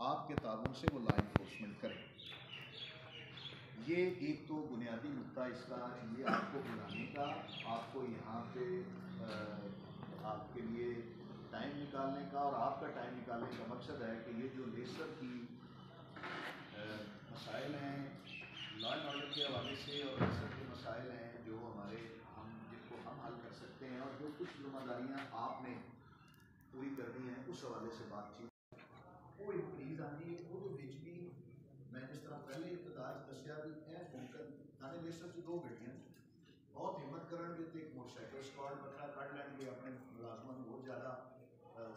آپ کے تعاون سے وہ لا انفورسمنٹ کریں۔ یہ ایک تو بنیادی نقطہ اس کا یہ آپ کو بلانے کا، آپ کو یہاں پہ آپ کے لیے ٹائم نکالنے کا، اور آپ کا ٹائم نکالنے کا مقصد ہے کہ یہ جو لیسر کی مسائل ہیں لا اینڈ آرڈر کے حوالے سے، اور لیسر کے مسائل ہیں جو ہمارے جن کو ہم حل کر سکتے ہیں، اور جو کچھ ذمہ داریاں آپ نے پوری کرنی ہیں، اس حوالے سے بات چیت وہ پلیز آتی ہے۔ وہ بھی میں جس طرح پہلے ابتدا دسیا بھی ممکن تھانے لیسر کی 2 گھڑیاں بہت ہمت کرن گے تو ایک موٹر سائیکل اسکواڈ بکرا کر لیں گے، اپنے ملازمان بہت زیادہ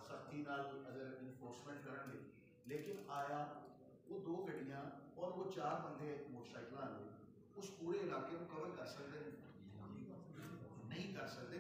سختی نال اگر انفورسمنٹ کریں گے، لیکن آیا وہ 2 گھڑیاں اور وہ 4 بندے موٹر سائیکل والے اس پورے علاقے کو کور کر سکتے نہیں کر سکتے۔